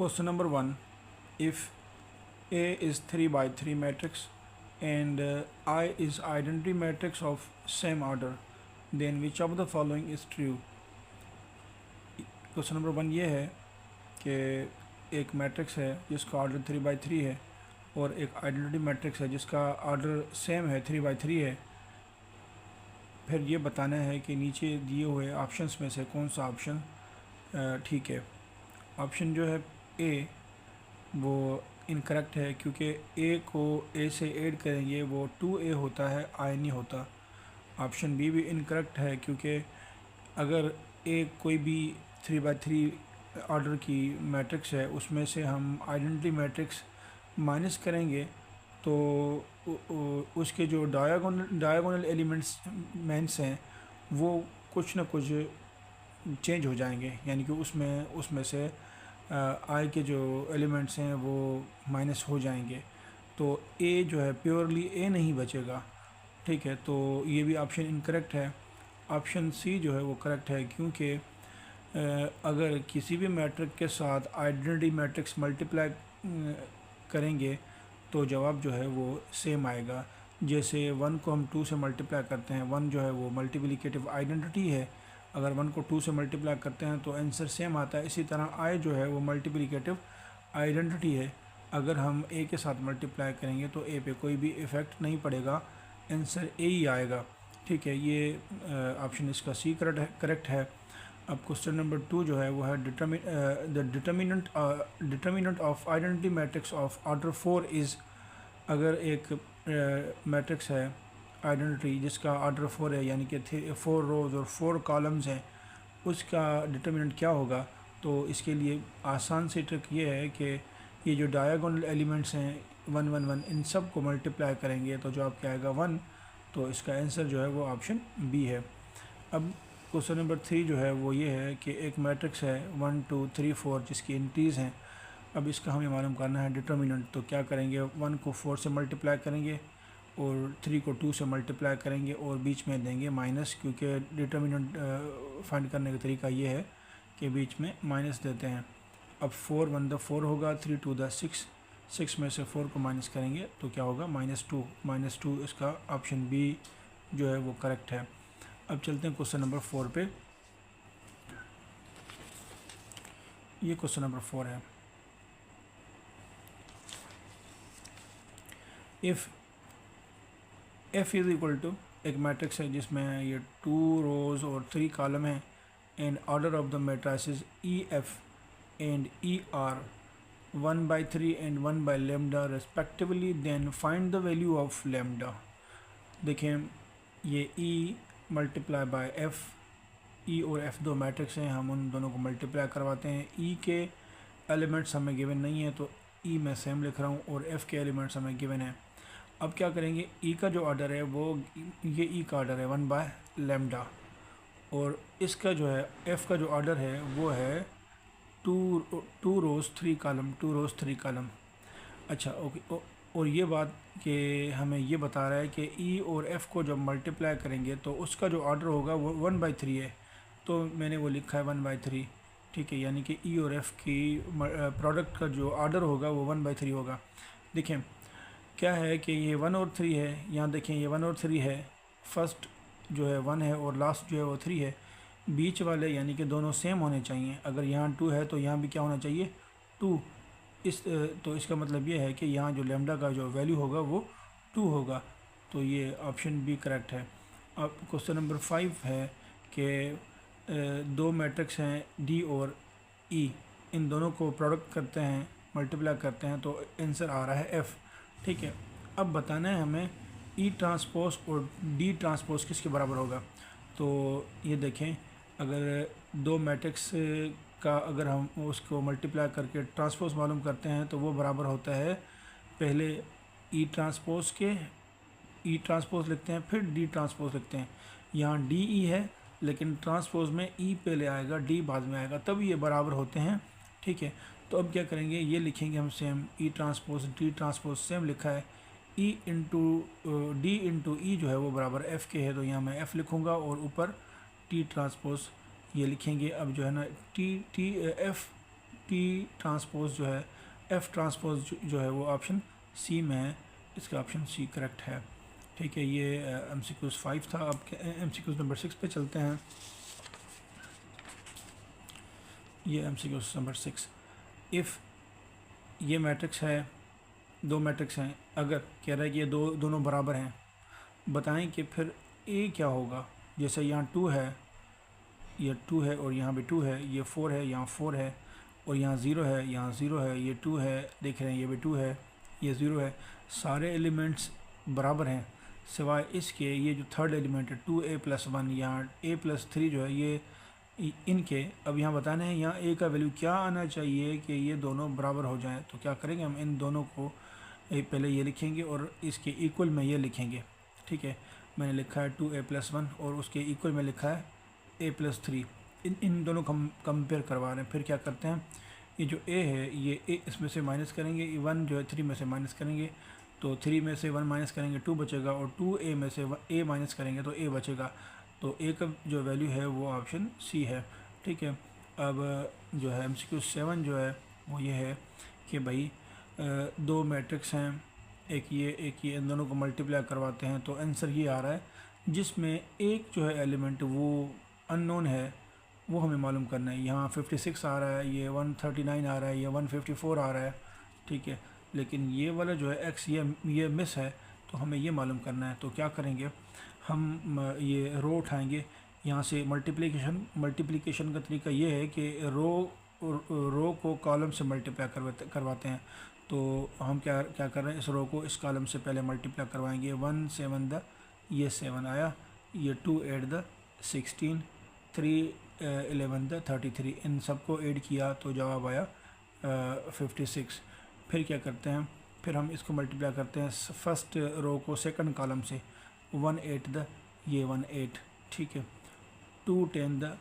Question number 1. If A is 3 by 3 matrix and I is identity matrix of same order, then which of the following is true? Question number 1 ये है कि एक matrix है जिसका order 3 by 3 है और एक आइडेंटिटी मैट्रिक्स है जिसका ऑर्डर सेम है 3 बाई 3 है। फिर ये बताना है कि नीचे दिए हुए ऑप्शंस में से कौन सा ऑप्शन ठीक है। ऑप्शन जो है ए वो इनकरेक्ट है क्योंकि ए को ए से ऐड करेंगे वो 2a होता है, आई नहीं होता। ऑप्शन बी भी इनकरेक्ट है क्योंकि अगर ए कोई भी 3 बाई 3 ऑर्डर की मैट्रिक्स है उसमें से हम आइडेंटिटी मैट्रिक्स माइनस करेंगे तो उसके जो डायगोनल एलिमेंट्स मेंस हैं वो कुछ ना कुछ चेंज हो जाएंगे, यानी कि उसमें से आई के जो एलिमेंट्स हैं वो माइनस हो जाएंगे, तो ए जो है प्योरली ए नहीं बचेगा। ठीक है, तो ये भी ऑप्शन इनकरेक्ट है। ऑप्शन सी जो है वो करेक्ट है क्योंकि अगर किसी भी मैट्रिक्स के साथ आइडेंटिटी मैट्रिक्स मल्टीप्लाई करेंगे तो जवाब जो है वो सेम आएगा। जैसे 1 को हम 2 से मल्टीप्लाई करते हैं, 1 जो है वो मल्टीप्लिकेटिव आइडेंटिटी है, अगर 1 को 2 से मल्टीप्लाई करते हैं तो आंसर सेम आता है। इसी तरह आई जो है वो मल्टीप्लिकेटिव आइडेंटिटी है, अगर हम ए के साथ मल्टीप्लाई करेंगे तो ए पे कोई भी इफ़ेक्ट नहीं पड़ेगा, आंसर ए ही आएगा। ठीक है, ये ऑप्शन इसका सी करेक्ट है। अब क्वेश्चन नंबर 2 जो है वो है the determinant of identity matrix of order 4 is. अगर एक मैट्रिक्स है आइडेंटिटी जिसका ऑर्डर 4 है, यानी कि 4 रोज़ और 4 कॉलम्स हैं, उसका डिटर्मिनेंट क्या होगा? तो इसके लिए आसान सी ट्रिक ये है कि ये जो डायगोनल एलिमेंट्स हैं 1 1 1 इन सब को मल्टीप्लाई करेंगे तो जो आपका आएगा 1, तो इसका आंसर जो है वो ऑप्शन बी है। अब क्वेश्चन नंबर 3 जो है वो ये है कि एक मैट्रिक्स है 1 2 3 4 जिसकी इंटीज़ हैं। अब इसका हमें मालूम करना है डिटर्मिनेंट, तो क्या करेंगे, 1 को 4 से मल्टीप्लाई करेंगे और 3 को 2 से मल्टीप्लाई करेंगे और बीच में देंगे माइनस, क्योंकि डिटर्मिनेंट फाइंड करने का तरीका ये है कि बीच में माइनस देते हैं। अब 4 1 द 4 होगा, 3 2 द 6, 6 में से 4 को माइनस करेंगे तो क्या होगा, -2 इसका ऑप्शन बी जो है वो करेक्ट है। अब चलते हैं क्वेश्चन नंबर 4 पे। ये क्वेश्चन नंबर 4 है। If F is equal to, एक मैट्रिक्स है जिसमें ये 2 रोज़ और 3 कॉलम हैं and order of the matrices E F and E are 1 by 3 and 1 by lambda respectively, then find the value of lambda। देखें, ये ई multiply by F, ई और F दो मैट्रिक्स हैं, हम उन दोनों को मल्टीप्लाई करवाते हैं। ई के एलिमेंट्स हमें गिवन नहीं है तो ई मैं सेम लिख रहा हूँ और एफ़ के एलिमेंट्स हमें गिवन है। अब क्या करेंगे, ई का जो ऑर्डर है वो ये ई का ऑर्डर है 1 by lambda और इसका जो है एफ़ का जो ऑर्डर है वो है 2 रोज़ 3 कॉलम, 2 रोज़ 3 कॉलम। अच्छा ओके, और ये बात कि हमें ये बता रहा है कि ई और एफ़ को जब मल्टीप्लाई करेंगे तो उसका जो ऑर्डर होगा वो 1 by 3 है, तो मैंने वो लिखा है 1 by 3। ठीक है, यानी कि ई और एफ़ की प्रोडक्ट का जो ऑर्डर होगा वो 1 by 3 होगा। देखें क्या है कि ये 1 और 3 है, यहाँ देखें ये 1 और 3 है, फर्स्ट जो है 1 है और लास्ट जो है वो 3 है, बीच वाले यानी कि दोनों सेम होने चाहिए। अगर यहाँ 2 है तो यहाँ भी क्या होना चाहिए, 2। तो इसका मतलब ये है कि यहाँ जो लैम्डा का जो वैल्यू होगा वो 2 होगा, तो ये ऑप्शन बी करेक्ट है। अब क्वेश्चन नंबर 5 है कि दो मैट्रिक्स हैं डी और ई, इन दोनों को प्रोडक्ट करते हैं, मल्टीप्लाई करते हैं तो आंसर आ रहा है एफ़। ठीक है, अब बताना है हमें ई ट्रांसपोज और डी ट्रांसपोज किसके बराबर होगा। तो ये देखें, अगर दो मैट्रिक्स का अगर हम उसको मल्टीप्लाई करके ट्रांसपोज मालूम करते हैं तो वो बराबर होता है, पहले ई ट्रांसपोज के ई ट्रांसपोज लिखते हैं फिर डी ट्रांसपोज लिखते हैं। यहाँ डी ई है लेकिन ट्रांसपोज में ई पहले आएगा डी बाद में आएगा, तब ये बराबर होते हैं। ठीक है, तो अब क्या करेंगे, ये लिखेंगे हम सेम, ई ट्रांसपोज डी ट्रांसपोज सेम लिखा है, ई इंटू डी इंटू ई जो है वो बराबर एफ़ के है, तो यहाँ मैं एफ़ लिखूँगा और ऊपर टी ट्रांसपोज ये लिखेंगे। अब जो है ना टी टी ट्रांसपोज जो है एफ ट्रांसपोज जो है वो ऑप्शन सी में है, इसका ऑप्शन सी करेक्ट है। ठीक है, ये MCQs 5 था। अब MCQs नंबर 6 पे चलते हैं। ये MCQs नंबर 6, इफ़ ये मैट्रिक्स है, दो मैट्रिक्स हैं, अगर कह रहा है कि ये दोनों बराबर हैं, बताएं कि फिर ए क्या होगा। जैसे यहाँ 2 है, ये 2 है और यहाँ भी 2 है, ये 4 है, यहाँ 4 है, और यहाँ 0 है, यहाँ 0 है, ये 2 है, देख रहे हैं, ये भी 2 है, ये 0 है। सारे एलिमेंट्स बराबर हैं सिवाय इसके, ये जो थर्ड एलिमेंट है 2a+1, यहाँ a+3 जो है ये इनके। अब यहाँ बताना है यहाँ a का वैल्यू क्या आना चाहिए कि ये दोनों बराबर हो जाएं। तो क्या करेंगे, हम इन दोनों को पहले ये लिखेंगे और इसके इक्वल में ये लिखेंगे। ठीक है, मैंने लिखा है 2a+1 और उसके इक्वल में लिखा है a+3। इन दोनों को हम कंपेयर करवा रहे हैं। फिर क्या करते हैं, ये जो a है ये a इसमें से माइनस करेंगे, 1 जो है 3 में से माइनस करेंगे, तो 3 में से 1 माइनस करेंगे 2 बचेगा, और 2a में से a माइनस करेंगे तो a बचेगा। तो a का जो वैल्यू है वो ऑप्शन सी है। ठीक है, अब जो है MCQ 7 जो है वो ये है कि भाई दो मैट्रिक्स हैं, एक ये, इन दोनों को मल्टीप्लाई करवाते हैं तो आंसर ये आ रहा है, जिसमें एक जो है एलिमेंट वो अननोन है, वो हमें मालूम करना है। यहाँ 56 आ रहा है, ये 139 आ रहा है, ये 154 आ रहा है। ठीक है, लेकिन ये वाला जो है x ये मिस है, तो हमें ये मालूम करना है। तो क्या करेंगे, हम ये रो उठाएंगे, यहाँ से मल्टीप्लिकेशन का तरीका ये है कि रो को कॉलम से मल्टीप्लाई करवाते हैं। तो हम क्या कर रहे हैं, इस रो को इस कॉलम से पहले मल्टीप्लाई करवाएंगे। 1 7 द ये 7 आया, ये 2 8 द 16, 3 11 द 33, इन सबको ऐड किया तो जवाब आया 56। फिर क्या करते हैं, फिर हम इसको मल्टीप्लाई करते हैं फर्स्ट रो को सेकंड कॉलम से, 1 8 द ये 1 8। ठीक है, 2 10 द